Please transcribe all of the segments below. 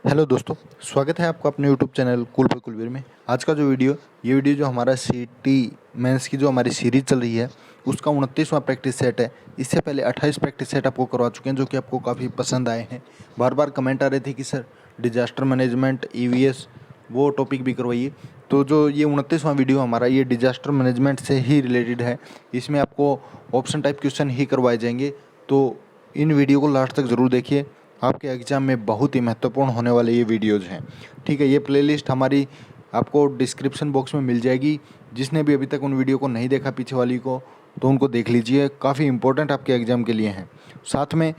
Hello दोस्तों, स्वागत है आपका अपने यूट्यूब चैनल कूल पर कुलवीर में। आज का जो ये वीडियो जो हमारा सीटी मेंस की जो हमारी सीरीज चल रही है उसका 29वां प्रैक्टिस सेट है। इससे पहले 28 प्रैक्टिस सेट आपको करवा चुके हैं जो कि आपको काफ़ी पसंद आए हैं। बार बार कमेंट आ रहे थे कि सर डिजास्टर मैनेजमेंट ईवीएस वो टॉपिक भी करवाइए। तो जो ये 29वां वीडियो हमारा ये डिजास्टर मैनेजमेंट से ही रिलेटेड है। इसमें आपको ऑप्शन टाइप क्वेश्चन ही करवाए जाएंगे, तो इन वीडियो को लास्ट तक ज़रूर देखिए। आपके एग्ज़ाम में बहुत ही महत्वपूर्ण होने वाले ये वीडियोज़ हैं। ठीक है, ये प्लेलिस्ट हमारी आपको डिस्क्रिप्शन बॉक्स में मिल जाएगी। जिसने भी अभी तक उन वीडियो को नहीं देखा पीछे वाली को, तो उनको देख लीजिए, काफ़ी इंपॉर्टेंट आपके एग्ज़ाम के लिए हैं। साथ में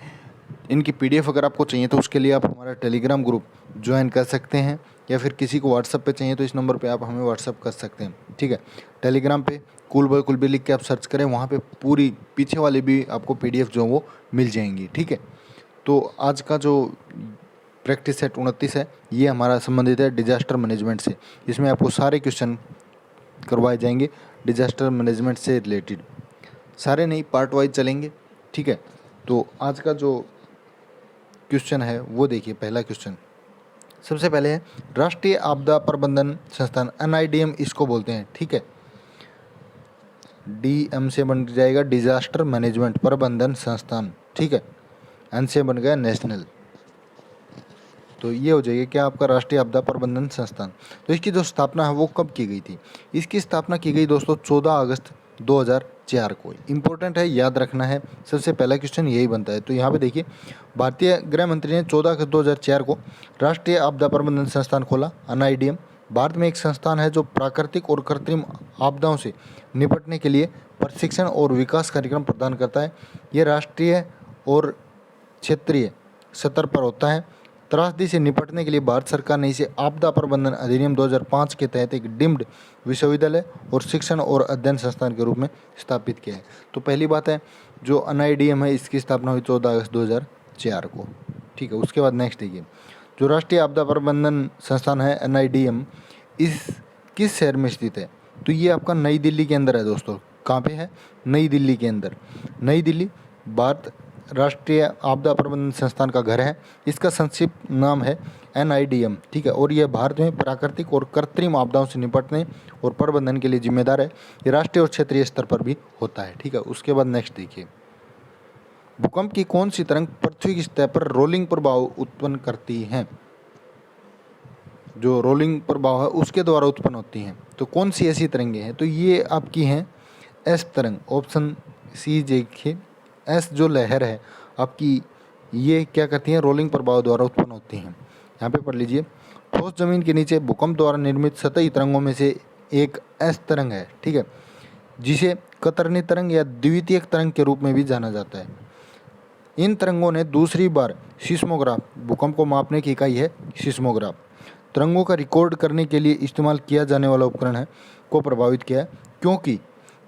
इनकी पीडीएफ अगर आपको चाहिए तो उसके लिए आप हमारा टेलीग्राम ग्रुप ज्वाइन कर सकते हैं, या फिर किसी को व्हाट्सअप पे चाहिए तो इस नंबर पे आप हमें व्हाट्सअप कर सकते हैं। ठीक है, टेलीग्राम पे कूल बॉय कुलबीर लिख के आप सर्च करें, वहाँ पे पूरी पीछे वाली भी आपको पीडीएफ जो वो मिल जाएंगी। ठीक है, तो आज का जो प्रैक्टिस सेट 29 है ये हमारा संबंधित है डिजास्टर मैनेजमेंट से। इसमें आपको सारे क्वेश्चन करवाए जाएंगे डिजास्टर मैनेजमेंट से रिलेटेड, सारे नहीं पार्ट वाइज चलेंगे। ठीक है, तो आज का जो क्वेश्चन है वो देखिए। पहला क्वेश्चन सबसे पहले है राष्ट्रीय आपदा प्रबंधन संस्थान, NIDM इसको बोलते हैं। ठीक है, DM से बन जाएगा डिजास्टर मैनेजमेंट प्रबंधन संस्थान। ठीक है, N से बन गया नेशनल, तो ये हो जाएगा क्या आपका राष्ट्रीय आपदा प्रबंधन संस्थान। तो इसकी जो स्थापना है वो कब की गई थी? इसकी स्थापना की गई दोस्तों 14 अगस्त 2004 को। इम्पोर्टेंट है, याद रखना है। सबसे पहला क्वेश्चन यही बनता है। तो यहाँ पे देखिए, भारतीय गृह मंत्री ने 14 अगस्त 2004 को राष्ट्रीय आपदा प्रबंधन संस्थान खोला। NIDM भारत में एक संस्थान है जो प्राकृतिक और कृत्रिम आपदाओं से निपटने के लिए प्रशिक्षण और विकास कार्यक्रम प्रदान करता है। ये राष्ट्रीय और क्षेत्रीय स्तर पर होता है। त्रासदी से निपटने के लिए भारत सरकार ने इसे आपदा प्रबंधन अधिनियम 2005 के तहत एक डीम्ड विश्वविद्यालय और शिक्षण और अध्ययन संस्थान के रूप में स्थापित किया है। तो पहली बात है, जो NIDM है इसकी स्थापना हुई 14 अगस्त 2004 को। ठीक है, उसके बाद नेक्स्ट देखिए, जो राष्ट्रीय आपदा प्रबंधन संस्थान है NIDM इस किस शहर में स्थित है? तो ये आपका नई दिल्ली के अंदर है दोस्तों। कहाँ पे है? नई दिल्ली के अंदर। नई दिल्ली भारत राष्ट्रीय आपदा प्रबंधन संस्थान का घर है। इसका संक्षिप्त नाम है NIDM। ठीक है, और यह भारत में प्राकृतिक और कृत्रिम आपदाओं से निपटने और प्रबंधन के लिए जिम्मेदार है। ये राष्ट्रीय और क्षेत्रीय स्तर पर भी होता है। ठीक है, उसके बाद नेक्स्ट देखिए, भूकंप की कौन सी तरंग पृथ्वी की सतह पर रोलिंग प्रभाव उत्पन्न करती है? जो रोलिंग प्रभाव है उसके द्वारा उत्पन्न होती हैं। तो कौन सी ऐसी तरंगें हैं? तो ये आपकी हैं S तरंग। ऑप्शन सी देखिए, S जो लहर है आपकी, ये क्या करती हैं? रोलिंग प्रभाव द्वारा उत्पन्न होती हैं। यहाँ पे पढ़ लीजिए, ठोस जमीन के नीचे भूकंप द्वारा निर्मित सतही तरंगों में से एक S तरंग है। ठीक है, जिसे कतरनी तरंग या द्वितीयक तरंग के रूप में भी जाना जाता है। इन तरंगों ने दूसरी बार सिस्मोग्राफ, भूकंप को मापने की इकाई है सिस्मोग्राफ, तरंगों का रिकॉर्ड करने के लिए इस्तेमाल किया जाने वाला उपकरण है, को प्रभावित किया है, क्योंकि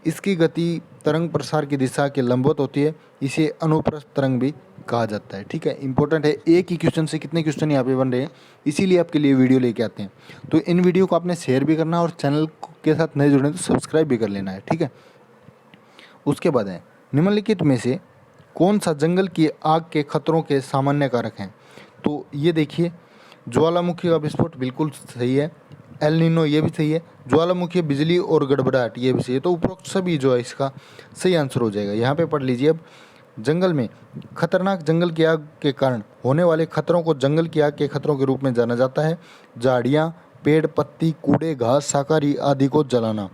इसकी गति तरंग प्रसार की दिशा के लंबवत होती है। इसे अनुप्रस्थ तरंग भी कहा जाता है। ठीक है, इंपॉर्टेंट है। एक ही क्वेश्चन से कितने क्वेश्चन यहाँ पे बन रहे हैं, इसीलिए आपके लिए वीडियो लेके आते हैं। तो इन वीडियो को आपने शेयर भी करना है और चैनल के साथ नए जुड़े तो सब्सक्राइब भी कर लेना है। ठीक है, उसके बाद है निम्नलिखित में से कौन सा जंगल की आग के खतरों के सामान्य कारक हैं? तो ये देखिए, ज्वालामुखी का विस्फोट बिल्कुल सही है। एल नीनो ये भी सही है। ज्वालामुखी, बिजली और गड़बड़ाहट ये भी सही है। तो उपरोक्त सभी जो है इसका सही आंसर हो जाएगा। यहाँ पे पढ़ लीजिए, अब जंगल में खतरनाक जंगल की आग के कारण होने वाले खतरों को जंगल की आग के खतरों के रूप में जाना जाता है। झाड़ियाँ, पेड़, पत्ती, कूड़े, घास, शाकाहारी आदि को जलाना।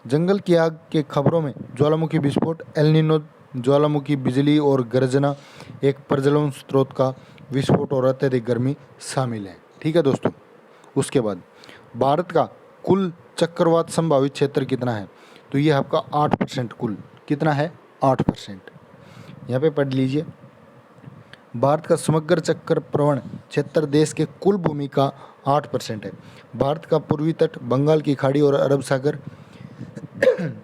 जंगल की आग के खबरों में ज्वालामुखी विस्फोट, एल नीनो, ज्वालामुखी, बिजली और गर्जना, एक प्रज्वलन स्रोत का विस्फोट और अत्यधिक गर्मी शामिल है। ठीक है दोस्तों, उसके बाद भारत का कुल चक्रवात संभावित क्षेत्र कितना है? तो ये आपका 8%। कुल कितना है? 8%। यहाँ पे पढ़ लीजिए, भारत का समग्र चक्र प्रवण क्षेत्र देश के कुल भूमि का 8% है। भारत का पूर्वी तट, बंगाल की खाड़ी और अरब सागर,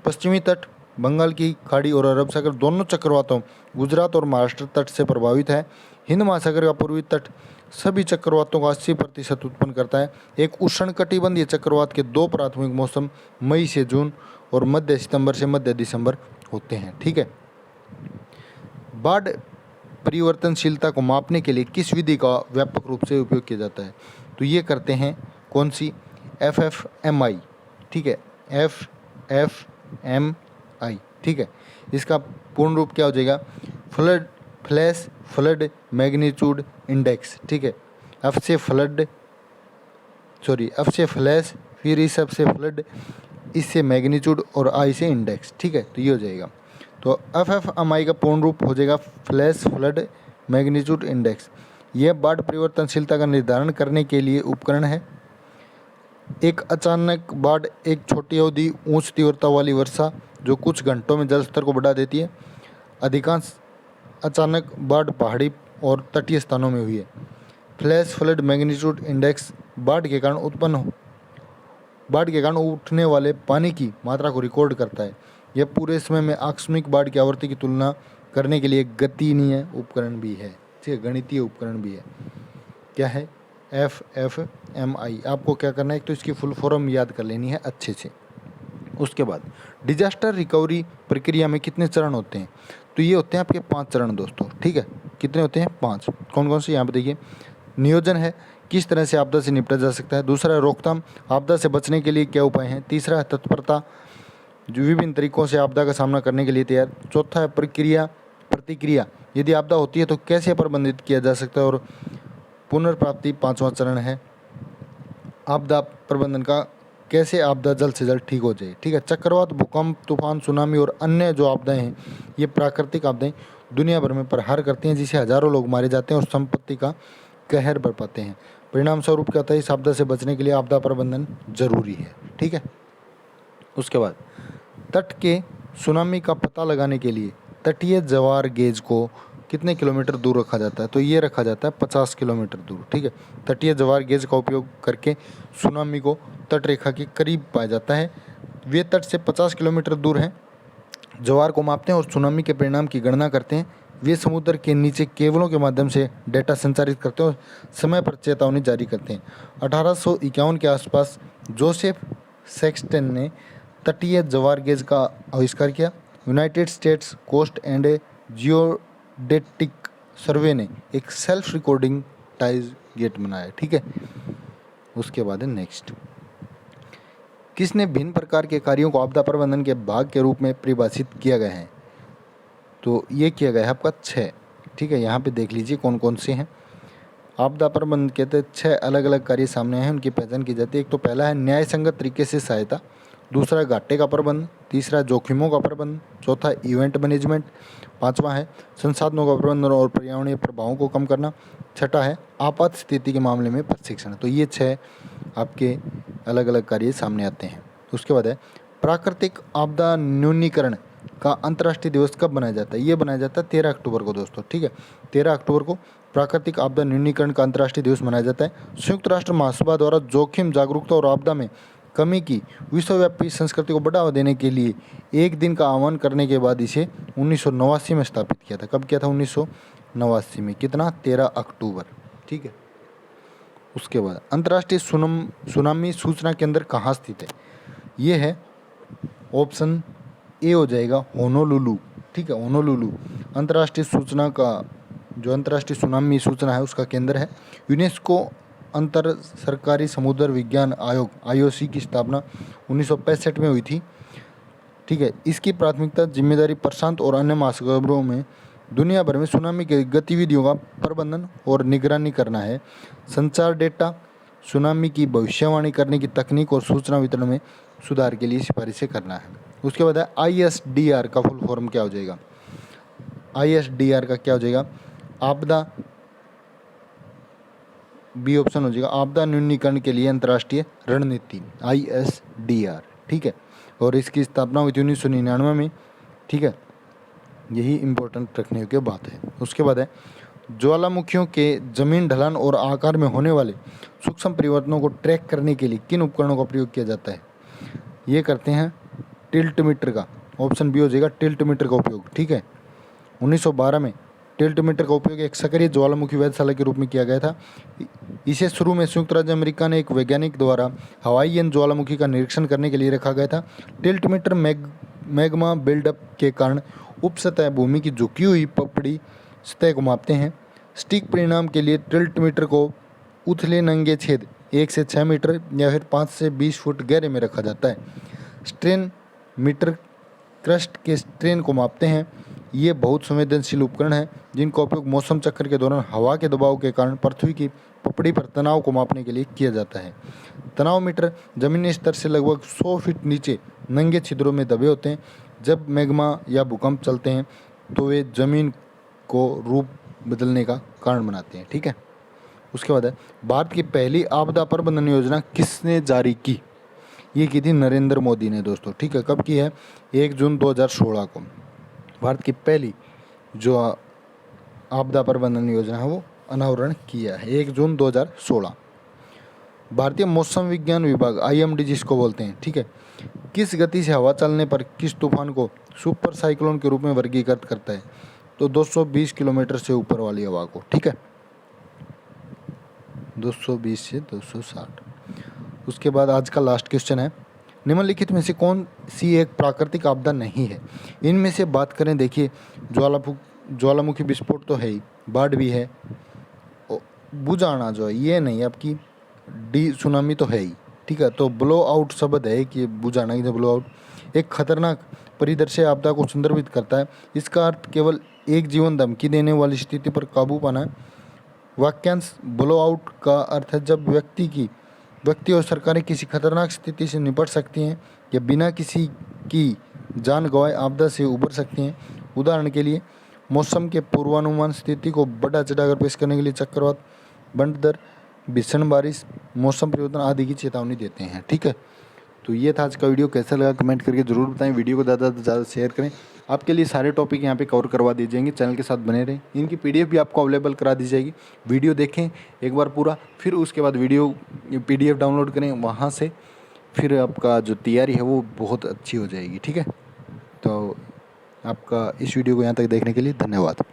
पश्चिमी तट, बंगाल की खाड़ी और अरब सागर दोनों चक्रवातों गुजरात और महाराष्ट्र तट से प्रभावित है। हिंद महासागर का पूर्वी तट सभी चक्रवातों का 80% उत्पन्न करता है। एक उष्णकटिबंधीय चक्रवात के दो प्राथमिक मौसम मई से जून और मध्य सितंबर से मध्य दिसंबर होते हैं। ठीक है, बाढ़ परिवर्तनशीलता को मापने के लिए किस विधि का व्यापक रूप से उपयोग किया जाता है? तो ये करते हैं कौन सी? FFMI, ठीक है, FFMI, ठीक है। इसका पूर्ण रूप क्या हो जाएगा? फ्लैश फ्लड मैग्नीट्यूड इंडेक्स, ठीक है। F से फ्लैश, फिर इस F से फ्लड, इससे मैग्नीट्यूड और I से इंडेक्स, ठीक है। तो ये हो जाएगा, तो FFMI का पूर्ण रूप हो जाएगा फ्लैश फ्लड मैग्नीट्यूड इंडेक्स। यह बाढ़ परिवर्तनशीलता का निर्धारण करने के लिए उपकरण है। एक अचानक बाढ़ एक छोटी अवधि उच्च तीव्रता वाली वर्षा जो कुछ घंटों में जल स्तर को बढ़ा देती है। अधिकांश अचानक बाढ़ पहाड़ी और तटीय स्थानों में हुई है। फ्लैश फ्लड मैग्नीट्यूड इंडेक्स बाढ़ के कारण उठने वाले पानी की मात्रा को रिकॉर्ड करता है। यह पूरे समय में आकस्मिक बाढ़ की आवृत्ति की तुलना करने के लिए गणितीय उपकरण भी है, ठीक है, गणितीय उपकरण भी है। क्या है? FFMI। आपको क्या करना है? एक तो इसकी फुल फॉर्म याद कर लेनी है अच्छे से। उसके बाद डिजास्टर रिकवरी प्रक्रिया में कितने चरण होते हैं? तो ये होते हैं आपके 5 चरण दोस्तों, ठीक है। कितने होते हैं? 5। कौन कौन से? यहाँ पे देखिए, नियोजन है, किस तरह से आपदा से निपटा जा सकता है। दूसरा है रोकथाम, आपदा से बचने के लिए क्या उपाय हैं। तीसरा है तत्परता, जो विभिन्न तरीकों से आपदा का सामना करने के लिए तैयार। चौथा है प्रतिक्रिया, यदि आपदा होती है तो कैसे प्रबंधित किया जा सकता है। और पुनर्प्राप्ति 5वां चरण है, आपदा प्रबंधन का, कैसे आपदा जल्द से जल्द ठीक हो जाए, ठीक है। चक्रवात, भूकंप, तूफान, सुनामी और अन्य जो आपदाएं हैं, ये प्राकृतिक आपदाएं दुनिया भर में प्रहार करती हैं, जिससे हजारों लोग मारे जाते हैं और संपत्ति का कहर बरपाते हैं। परिणाम स्वरूप क्या होता है? इस आपदा से बचने के लिए आपदा प्रबंधन जरूरी है, ठीक है। उसके बाद तट के सुनामी का पता लगाने के लिए तटीय ज्वार गेज को कितने किलोमीटर दूर रखा जाता है? तो ये रखा जाता है 50 किलोमीटर दूर, ठीक है। तटीय ज्वार गेज का उपयोग करके सुनामी को तट रेखा के करीब पाया जाता है। वे तट से 50 किलोमीटर दूर हैं, ज्वार को मापते हैं और सुनामी के परिणाम की गणना करते हैं। वे समुद्र के नीचे केबलों के माध्यम से डेटा संचारित करते हैं और समय पर चेतावनी जारी करते हैं। 1851 के आसपास जोसेफ सेक्सटन ने तटीय ज्वार गेज का आविष्कार किया। United States Coast and Geodetic Survey ने एक सेल्फ रिकॉर्डिंग टारगेट बनाया, ठीक है। उसके बाद है नेक्स्ट, किसने भिन्न प्रकार के कार्यों को आपदा प्रबंधन के भाग के रूप में परिभाषित किया गया है? तो ये किया गया है आपका 6, ठीक है। यहाँ पे देख लीजिए कौन कौन से हैं। आपदा प्रबंधन के तहत 6 अलग अलग कार्य सामने हैं, उनकी पहचान की जाती है। एक तो पहला है न्याय संगत तरीके से सहायता, दूसरा घाटे का प्रबंध, तीसरा जोखिमों का प्रबंध, चौथा इवेंट मैनेजमेंट, पांचवा है संसाधनों का प्रबंधन और पर्यावरणीय प्रभावों को कम करना, छठा है आपात स्थिति के मामले में प्रशिक्षण। तो ये 6 आपके अलग अलग कार्य सामने आते हैं। उसके बाद है प्राकृतिक आपदा न्यूनीकरण का अंतर्राष्ट्रीय दिवस कब मनाया जाता है? ये बनाया जाता है 13 अक्टूबर को दोस्तों, ठीक है। 13 अक्टूबर को प्राकृतिक आपदा न्यूनीकरण का अंतर्राष्ट्रीय दिवस मनाया जाता है। संयुक्त राष्ट्र महासभा द्वारा जोखिम जागरूकता और आपदा में कमी की विश्वव्यापी संस्कृति को बढ़ावा देने के लिए एक दिन का आह्वान करने के बाद इसे 1989 में स्थापित किया था। कब किया था? 1989 में। कितना? 13 अक्टूबर, ठीक है। उसके बाद अंतर्राष्ट्रीय सुनामी सूचना केंद्र कहाँ स्थित है? ये है ऑप्शन ए हो जाएगा होनोलुलु, ठीक है। होनोलुलु अंतर्राष्ट्रीय सूचना का, जो अंतर्राष्ट्रीय सुनामी सूचना है उसका केंद्र है। यूनेस्को अंतर सरकारी समुद्र विज्ञान आयोग IOC की स्थापना 1965 में हुई थी, ठीक है। इसकी प्राथमिकता जिम्मेदारी प्रशांत और अन्य महासागरों में दुनिया भर में सुनामी की गतिविधियों का प्रबंधन और निगरानी करना है। संचार डेटा, सुनामी की भविष्यवाणी करने की तकनीक और सूचना वितरण में सुधार के लिए सिफारिशें करना है। उसके बाद है ISDR का फुल फॉर्म क्या हो जाएगा? ISDR का क्या हो जाएगा? आपदा, बी ऑप्शन हो जाएगा आपदा न्यूनीकरण के लिए अंतर्राष्ट्रीय रणनीति, ISDR, ठीक है। और इसकी स्थापना हुई थी 1999 में, ठीक है। यही इम्पोर्टेंट रखने की बात है। उसके बाद है ज्वालामुखियों के जमीन ढलान और आकार में होने वाले सूक्ष्म परिवर्तनों को ट्रैक करने के लिए किन उपकरणों का प्रयोग किया जाता है? ये करते हैं टिल्ट मीटर का, ऑप्शन बी हो जाएगा टिल्ट मीटर का उपयोग, ठीक है। 1912 में टिल्ट मीटर का उपयोग एक सक्रिय ज्वालामुखी वेधशाला के रूप में किया गया था। इसे शुरू में संयुक्त राज्य अमेरिका ने एक वैज्ञानिक द्वारा हवाईयन ज्वालामुखी का निरीक्षण करने के लिए रखा गया था। टिल्ट मीटर मैग्मा बिल्डअप के कारण उपसतह भूमि की झुकी हुई पपड़ी सतह को मापते हैं। सटीक परिणाम के लिए टिल्टमीटर को उथले नंगे छेद 1 से 6 मीटर या फिर 5 से 20 फुट गहरे में रखा जाता है। स्ट्रेन मीटर क्रस्ट के स्ट्रेन को मापते हैं। ये बहुत संवेदनशील उपकरण है जिनका उपयोग मौसम चक्र के दौरान हवा के दबाव के कारण पृथ्वी की पपड़ी पर तनाव को मापने के लिए किया जाता है। तनाव मीटर जमीनी स्तर से लगभग 100 फीट नीचे नंगे छिद्रों में दबे होते हैं। जब मैग्मा या भूकंप चलते हैं तो वे जमीन को रूप बदलने का कारण बनाते हैं। ठीक है, उसके बाद है भारत की पहली आपदा प्रबंधन योजना किसने जारी की? ये की थी नरेंद्र मोदी ने दोस्तों। ठीक है, कब की है? 1 जून 2016 को भारत की पहली जो आपदा प्रबंधन योजना है वो अनावरण किया है 1 जून 2016। भारतीय मौसम विज्ञान विभाग IMD जिसको बोलते हैं, ठीक है, किस गति से हवा चलने पर किस तूफान को सुपर साइक्लोन के रूप में वर्गीकृत करता है? तो 220 किलोमीटर से ऊपर वाली हवा को। ठीक है, 220 से 260। उसके बाद आज का लास्ट क्वेश्चन है, निम्नलिखित में से कौन सी एक प्राकृतिक आपदा नहीं है? इनमें से बात करें, देखिए ज्वालामुखी विस्फोट तो है ही, बाढ़ भी है, बुझाना जो है ये नहीं, आपकी सुनामी तो है ही। ठीक है, तो ब्लो आउट शब्द है कि बुझाना की ब्लो आउट एक खतरनाक परिदृश्य आपदा को संदर्भित करता है। इसका अर्थ केवल एक जीवन धमकी देने वाली स्थिति पर काबू पाना है। वाक्यांश ब्लो आउट का अर्थ है जब व्यक्ति और सरकारें किसी खतरनाक स्थिति से निपट सकती हैं या बिना किसी की जान गंवाए आपदा से उबर सकती हैं। उदाहरण के लिए मौसम के पूर्वानुमान स्थिति को बढ़ा चढ़ाकर पेश करने के लिए चक्रवात, बंटदर, भीषण बारिश, मौसम परिवर्तन आदि की चेतावनी देते हैं। ठीक है, तो ये था आज का वीडियो। कैसा लगा कमेंट करके ज़रूर बताएं। वीडियो को ज़्यादा से ज़्यादा शेयर करें। आपके लिए सारे टॉपिक यहाँ पे कवर करवा दी जाएंगे। चैनल के साथ बने रहें। इनकी PDF भी आपको अवेलेबल करा दी जाएगी। वीडियो देखें एक बार पूरा, फिर उसके बाद PDF डाउनलोड करें वहाँ से, फिर आपका जो तैयारी है वो बहुत अच्छी हो जाएगी। ठीक है, तो आपका इस वीडियो को यहाँ तक देखने के लिए धन्यवाद।